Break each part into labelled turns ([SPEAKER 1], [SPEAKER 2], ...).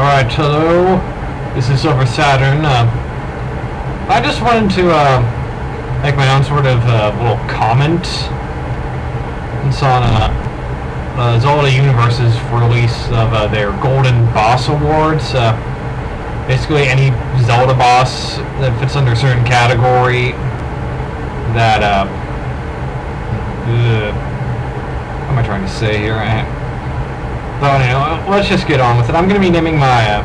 [SPEAKER 1] Alright, hello. This is Silver Saturn. I just wanted to make my own sort of little comment. It's on Zelda Universe's release of their Golden Boss Awards. Basically, any Zelda boss that fits under a certain category that what am I trying to say here? But anyway, let's just get on with it. I'm going to be naming my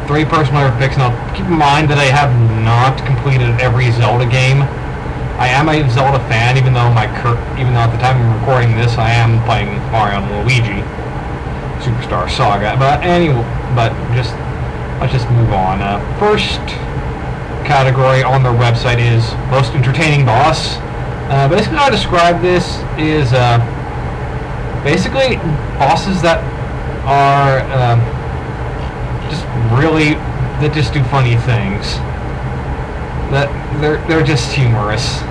[SPEAKER 1] 3 personal favorite picks. Now, keep in mind that I have not completed every Zelda game. I am a Zelda fan, even though at the time I'm recording this, I am playing Mario and Luigi Superstar Saga. But anyway, let's just move on. First category on their website is most entertaining boss. Basically, how I describe this is basically bosses that are that just do funny things. That they're just humorous.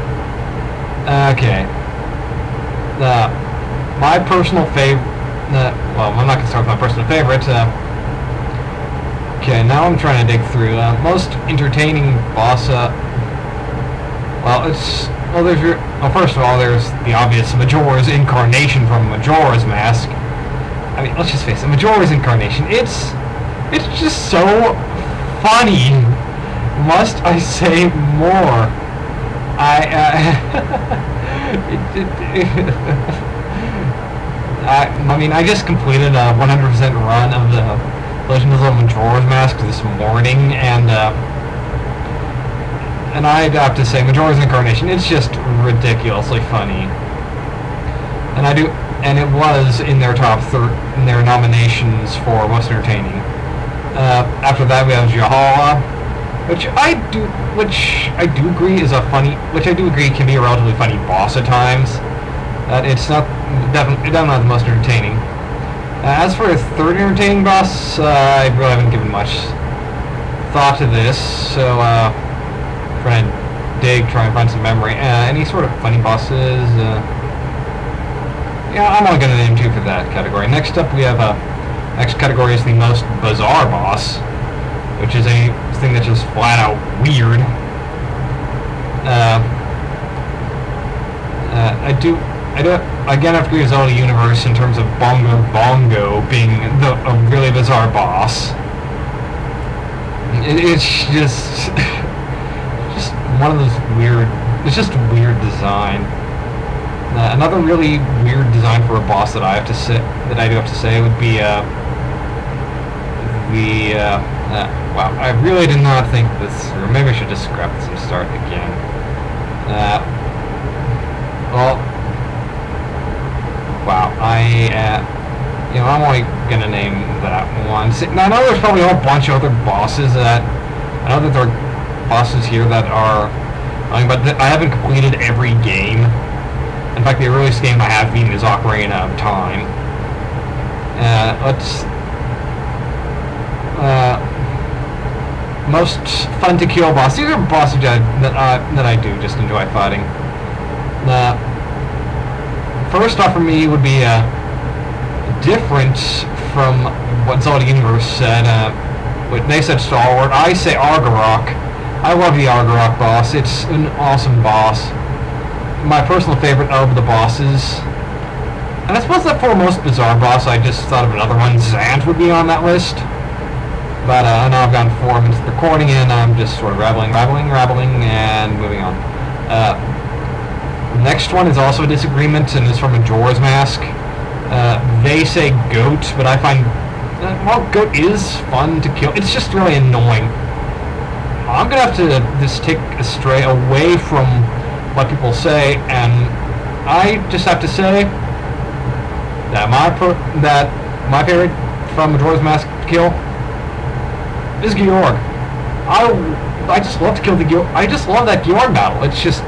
[SPEAKER 1] Okay. My personal favorite. Well, I'm not gonna start with my personal favorite. Okay, now I'm trying to dig through most entertaining boss. First of all, there's the obvious Majora's Incarnation from Majora's Mask. I mean, let's just face it, Majora's Incarnation, it's just so funny. Must I say more? I mean, I just completed a 100% run of the Legend of Zelda Majora's Mask this morning, and I'd have to say, Majora's Incarnation, it's just ridiculously funny. And it was in their in their nominations for most entertaining. After that, we have Jahala, which I do agree can be a relatively funny boss at times. It's not definitely not the most entertaining. As for a third entertaining boss, I really haven't given much thought to this, so trying to try and find some memory. Any sort of funny bosses? Yeah, I'm only going to name 2 for that category. Next up, we have next category is the most bizarre boss, which is a thing that's just flat out weird. I do again have to agree with Zelda Universe in terms of Bongo being a really bizarre boss. It's just one of those weird. It's just weird design. Another really weird design for a boss that I do have to say would be wow, I really did not think this through. Maybe I should just scrap this and start again. Well, wow, I'm only gonna name that one. Now, I know there's probably a whole bunch of other bosses I know that there are bosses here that are, but I haven't completed every game. In fact, the earliest game I have beaten is Ocarina of Time. Most fun to kill boss. These are bosses that I do just enjoy fighting. First off for me would be different from what Zelda Universe said. What they said Stalwart. I say Argarok. I love the Argarok boss. It's an awesome boss. My personal favorite of the bosses. And I suppose that for most bizarre boss, I just thought of another one. Zant would be on that list. But I know I've gone 4 minutes of recording and I'm just sort of rambling, and moving on. Next one is also a disagreement, and is from Majora's Mask. They say Goat, but I find, well, Goat is fun to kill. It's just really annoying. I'm going to have to just take a stray away from what people say, and I just have to say that my favorite from Majora's Mask to kill is Georg. I just love to kill the Georg. I just love that Georg battle. It's just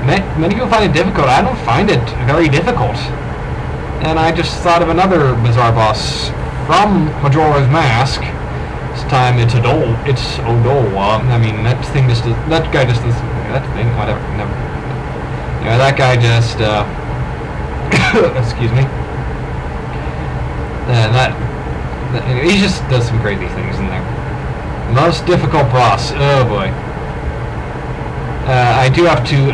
[SPEAKER 1] many people find it difficult. I don't find it very difficult. And I just thought of another bizarre boss from Majora's Mask. This time it's Odol. I mean, that guy just does that thing. Whatever. Never. Yeah, that guy just, excuse me. He just does some crazy things in there. Most difficult boss. Oh boy. I do have to.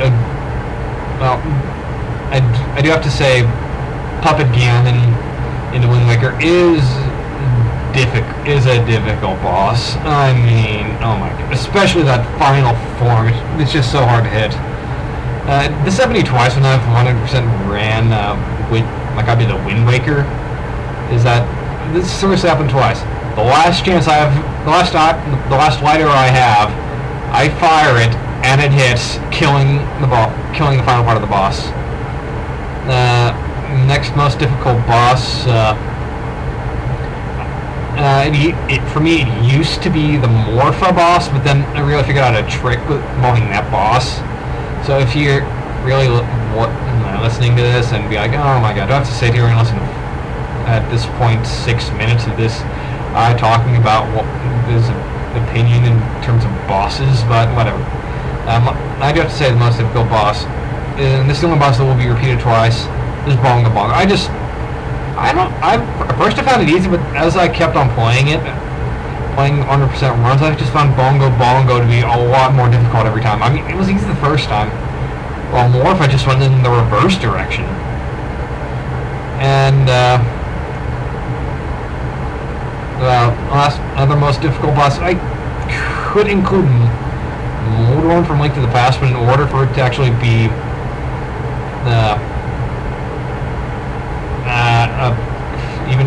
[SPEAKER 1] Well, I do have to say, Puppet Ganon in the Wind Waker is a difficult boss. I mean, oh my god, especially that final form. It's just so hard to hit. This happened to me twice when I've 100% ran with my copy of the Wind Waker. Is that this seriously happened twice? The last chance I have, the last light arrow I have, I fire it and it hits, killing the final part of the boss. Next most difficult boss. For me, it used to be the Morpha boss, but then I really figured out a trick with mowing that boss. So if you're really listening to this and be like, oh my god, do I have to sit here and listen at this point 6 minutes of this talking about what his opinion in terms of bosses, but whatever. I do have to say the most difficult boss, and this is the only boss that will be repeated twice, is Bongo Bongo. I first I found it easy, but as I kept on playing 100% runs, I just found Bongo Bongo to be a lot more difficult every time. I mean, it was easy the first time, while more if I just went in the reverse direction. And, other most difficult boss, I could include Moldorm from Link to the Past, but in order for it to actually be, even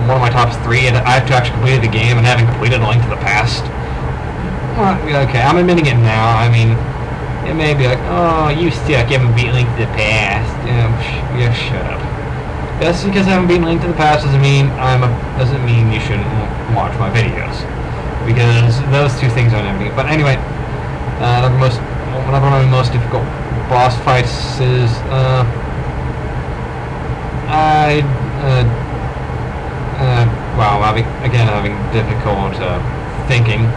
[SPEAKER 1] one of my top 3, and I have to actually complete the game, and having completed A Link to the Past. Well, okay, I'm admitting it now. I mean, it may be like, oh, you suck, you haven't beat Link to the Past. Yeah, shut up. Just because I haven't beaten Link to the Past doesn't mean you shouldn't watch my videos, because those two things aren't everything. But anyway, one of my most difficult boss fights is wow, having difficult thinking.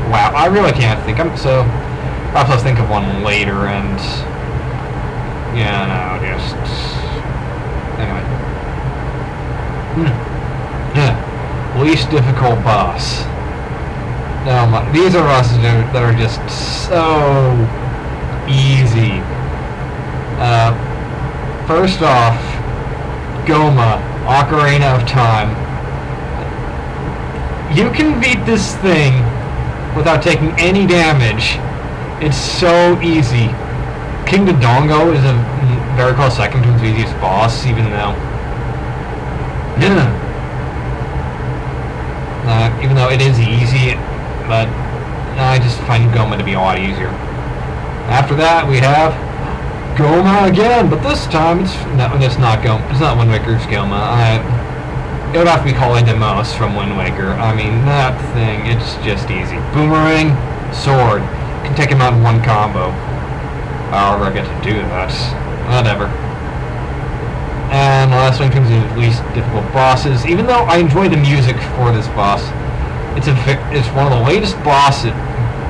[SPEAKER 1] Wow, I really can't think. Perhaps I'll think of one later, and anyway. Least difficult boss. These are bosses that are just so easy. First off, Goma, Ocarina of Time. You can beat this thing without taking any damage. It's so easy. King Dodongo is a very close second to his easiest boss, even though it is easy, but I just find Goma to be a lot easier. After that, we have Goma again, but this time it's not Goma. It's not Wind Waker's Goma. It would have to be called Demos from Wind Waker. I mean, that thing, it's just easy. Boomerang, sword. You can take him out in one combo. However I get to do that. Whatever. And last one comes in least difficult bosses. Even though I enjoy the music for this boss, it's one of the latest bosses.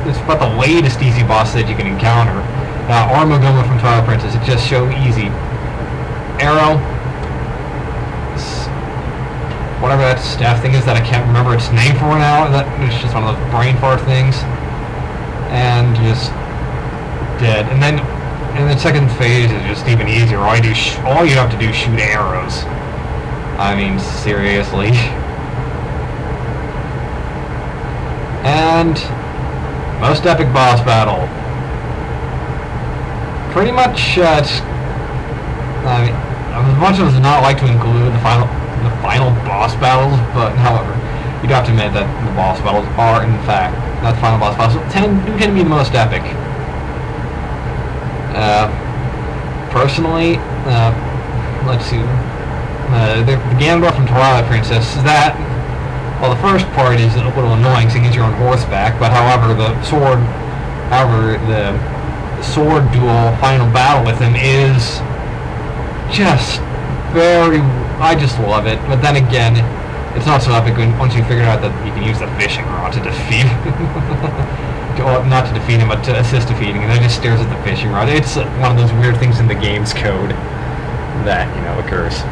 [SPEAKER 1] It's about the latest easy boss that you can encounter. Armagoma from Twilight Princess. It's just so easy. Arrow. Whatever that staff thing is that I can't remember its name for now. It's just one of those brain fart things. And just dead. And then the second phase is just even easier. All you have to do is shoot arrows. I mean, seriously. And most epic boss battle. Pretty much, as much as I would not like to include the final boss battles, but however, you do have to admit that the boss battles are, in fact, not the final boss battles, tend to be the most epic. Personally, let's see, the Ganondorf from Twilight Princess, well, the first part is a little annoying, seeing as you're on horseback, but however, the sword duel final battle with him is just I just love it. But then again, it's not so epic once you figure out that you can use the fishing rod to defeat him. well, not to defeat him, but to assist defeating him. And then he just stares at the fishing rod. It's one of those weird things in the game's code that, you know, occurs.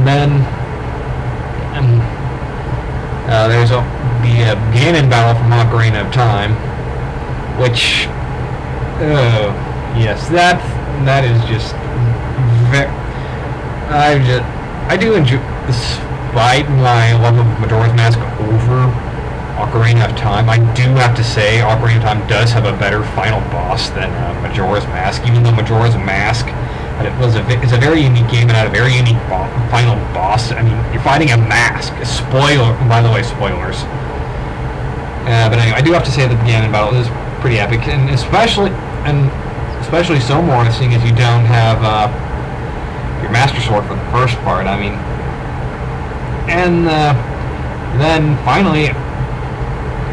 [SPEAKER 1] Then there's the Ganon battle from Ocarina of Time, which, yes, that is just I do enjoy, despite my love of Majora's Mask over Ocarina of Time, I do have to say Ocarina of Time does have a better final boss than Majora's Mask, even though Majora's Mask is a very unique game and had a very unique final boss. I mean, you're fighting a mask. Spoiler, by the way, spoilers. But anyway, I do have to say that the Ganon battle is pretty epic, and especially so more seeing as you don't have your Master Sword for the first part. I mean, and then finally,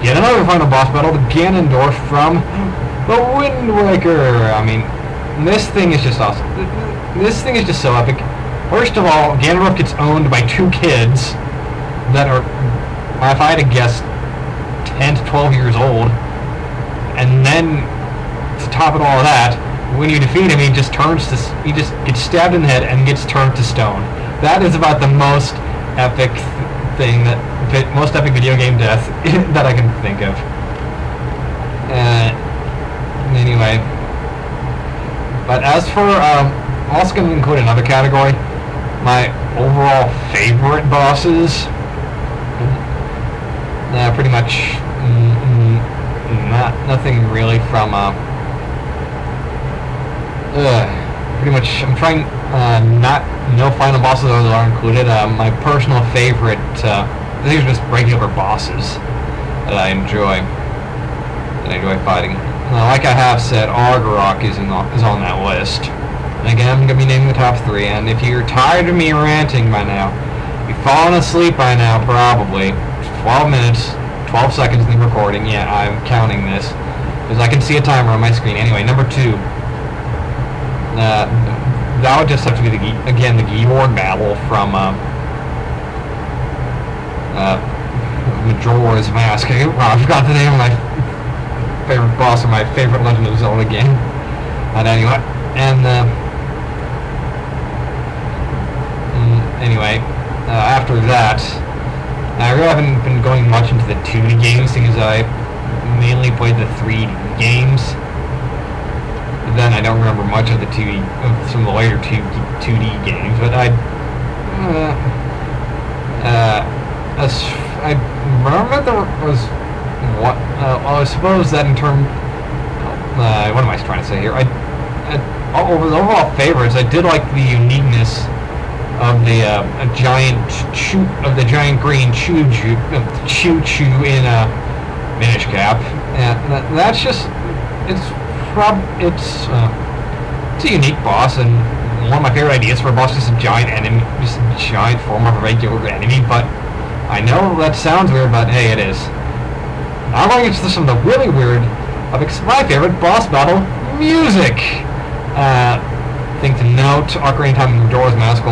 [SPEAKER 1] yet another final boss battle, the Ganondorf from the Wind Waker. I mean, this thing is just awesome. This thing is just so epic. First of all, Ganondorf gets owned by two kids that are, if I had to guess, 10 to 12 years old. And then, to top it all of that, when you defeat him, he just gets stabbed in the head and gets turned to stone. That is about the most epic thing, most epic video game death that I can think of. Anyway. But as for, I'm also going to include another category, my overall favorite bosses. Pretty much nothing really from, pretty much, I'm trying, no final bosses are included. My personal favorite, these are just regular bosses that I enjoy fighting. Like I have said, Argarok is on that list. And again, I'm going to be naming the top 3, and if you're tired of me ranting by now, you've fallen asleep by now probably, 12 minutes, 12 seconds in the recording, yeah, I'm counting this, because I can see a timer on my screen. Anyway, number 2, that would just have to be, the Georg battle from Majora's Mask. I forgot the name of my favorite boss of my favorite Legend of Zelda game. But anyway, and after that, I really haven't been going much into the 2D games, seeing as I mainly played the 3D games. But then I don't remember much of the 2D, of some of the later 2D games. But I remember there was what. I suppose that in terms, what am I trying to say here? Over the overall favorites, I did like the uniqueness of the giant green choo-choo in Minish Cap. And that's just it's a unique boss, and one of my favorite ideas for a boss is a giant enemy, just a giant form of a regular enemy. But I know that sounds weird, but hey, it is. I'm going to get to some of the really weird, my favorite boss battle music. Thing to note, Ocarina of Time and Majora's Mask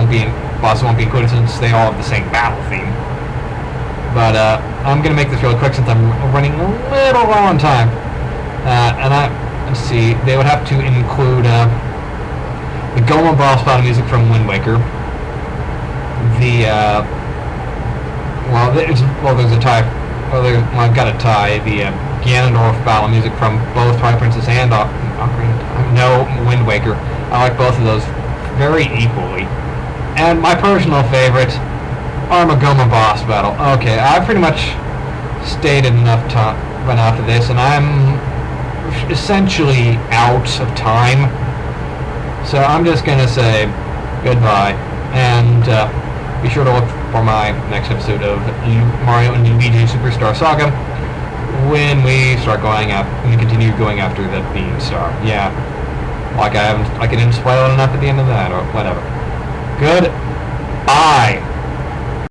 [SPEAKER 1] bosses won't be included since they all have the same battle theme. But I'm going to make this really quick since I'm running a little low on time. Let's see, they would have to include the Goma boss battle music from Wind Waker. There's a tie. I've got a tie. The Ganondorf battle music from both Twilight Princess and Wind Waker. I like both of those very equally. And my personal favorite, Armagoma boss battle. Okay, I've pretty much stated enough of this, and I'm essentially out of time. So I'm just gonna say goodbye, and be sure to look for my next episode of Mario and Luigi Superstar Saga when we continue going after the Beam Star. Yeah, I didn't spoil it enough at the end of that, or whatever. Goodbye.